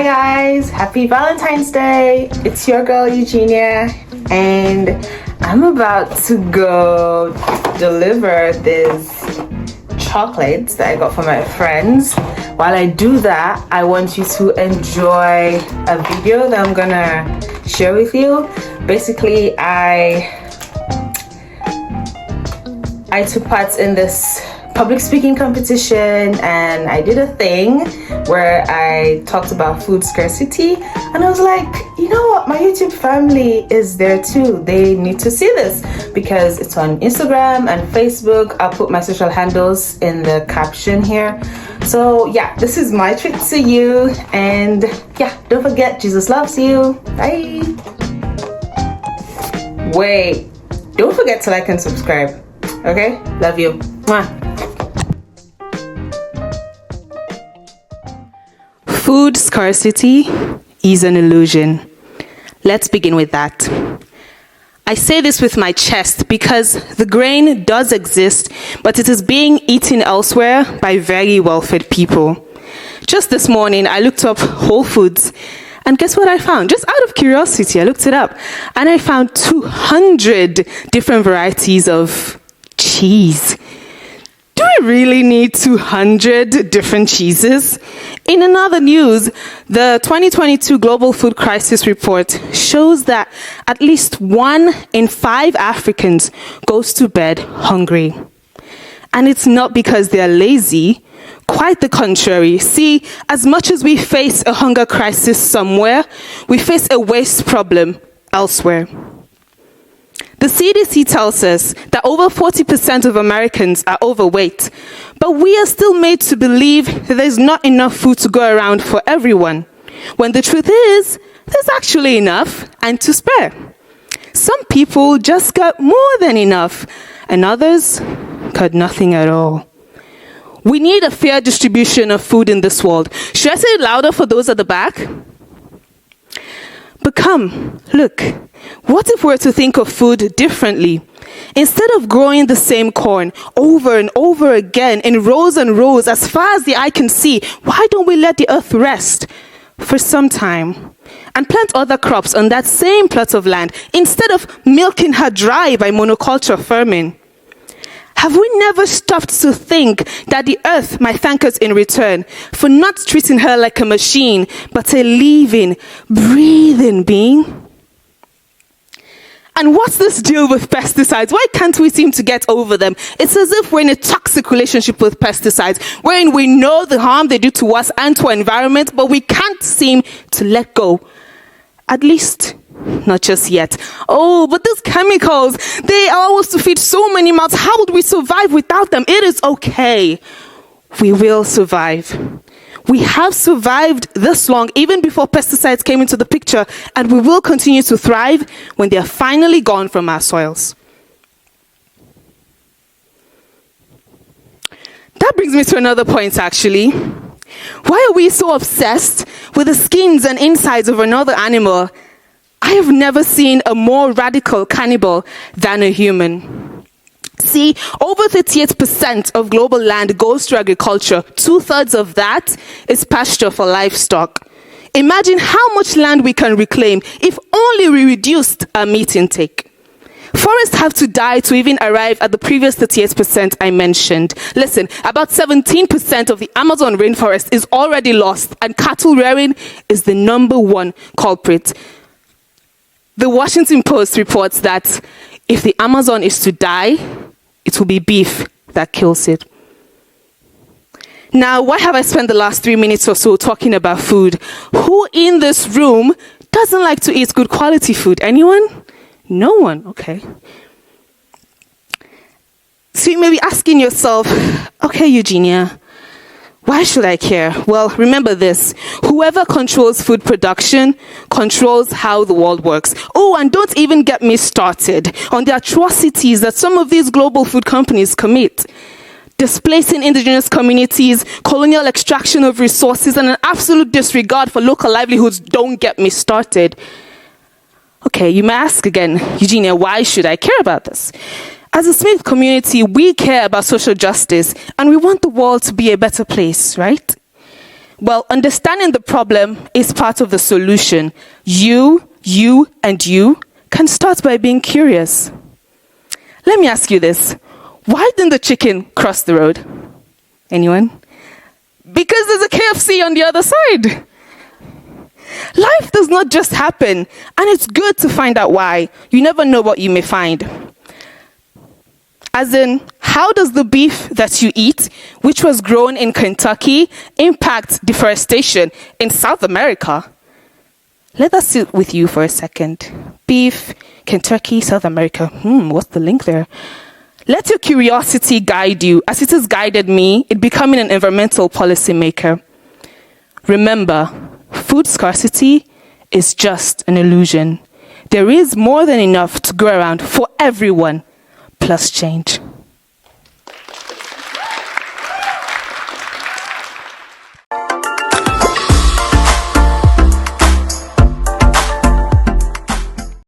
Hi guys, happy Valentine's Day. It's your girl Eugenia and I'm about to go deliver these chocolates that I got from my friends. While I do that, I want you to enjoy a video that I'm gonna share with you. Basically, I took part in this public speaking competition and I did a thing where I talked about food scarcity, and I was like, you know what, my YouTube family is there too. They need to see this because it's on Instagram and Facebook. I'll put my social handles in the caption here. So yeah, this is my treat to you, and yeah, don't forget, Jesus loves you. Bye. Wait, don't forget to like and subscribe. Okay, love you. Mwah. Food scarcity is an illusion. Let's begin with that. I say this with my chest because the grain does exist, but it is being eaten elsewhere by very well-fed people. Just this morning, I looked up Whole Foods, and guess what I found? Just out of curiosity, I looked it up, and I found 200 different varieties of cheese. Do we really need 200 different cheeses? In another news, the 2022 Global Food Crisis Report shows that at least 1 in 5 Africans goes to bed hungry. And it's not because they're lazy, quite the contrary. See, as much as we face a hunger crisis somewhere, we face a waste problem elsewhere. The CDC tells us that over 40% of Americans are overweight, but we are still made to believe that there's not enough food to go around for everyone, when the truth is, there's actually enough and to spare. Some people just got more than enough, and others got nothing at all. We need a fair distribution of food in this world. Should I say it louder for those at the back? But come, look, what if we were to think of food differently? Instead of growing the same corn over and over again in rows and rows as far as the eye can see, why don't we let the earth rest for some time and plant other crops on that same plot of land instead of milking her dry by monoculture farming? Have we never stopped to think that the earth might thank us in return for not treating her like a machine, but a living, breathing being? And what's this deal with pesticides? Why can't we seem to get over them? It's as if we're in a toxic relationship with pesticides, wherein we know the harm they do to us and to our environment, but we can't seem to let go. At least, not just yet. Oh, but these chemicals, they allow us to feed so many mouths. How would we survive without them? It is okay. We will survive. We have survived this long, even before pesticides came into the picture, and we will continue to thrive when they are finally gone from our soils. That brings me to another point, actually. Why are we so obsessed with the skins and insides of another animal? I have never seen a more radical cannibal than a human. See, over 38% of global land goes to agriculture. 2/3 of that is pasture for livestock. Imagine how much land we can reclaim if only we reduced our meat intake. Forests have to die to even arrive at the previous 38% I mentioned. Listen, about 17% of the Amazon rainforest is already lost, and cattle rearing is the #1 culprit. The Washington Post reports that if the Amazon is to die, it will be beef that kills it. Now, why have I spent the last 3 minutes or so talking about food? Who in this room doesn't like to eat good quality food? Anyone? No one. Okay. So you may be asking yourself, okay, Eugenia, why should I care? Well, remember this. Whoever controls food production controls how the world works. Oh, and don't even get me started on the atrocities that some of these global food companies commit. Displacing indigenous communities, colonial extraction of resources, and an absolute disregard for local livelihoods. Don't get me started. Okay, you may ask again, Eugenia, why should I care about this? As a Smith community, we care about social justice and we want the world to be a better place, right? Well, understanding the problem is part of the solution. You, and you can start by being curious. Let me ask you this. Why didn't the chicken cross the road? Anyone? Because there's a KFC on the other side. Life does not just happen, and it's good to find out why. You never know what you may find. As in, how does the beef that you eat, which was grown in Kentucky, impact deforestation in South America? Let that sit with you for a second. Beef, Kentucky, South America. What's the link there? Let your curiosity guide you, as it has guided me in becoming an environmental policymaker. Remember, food scarcity is just an illusion. There is more than enough to go around for everyone, plus change.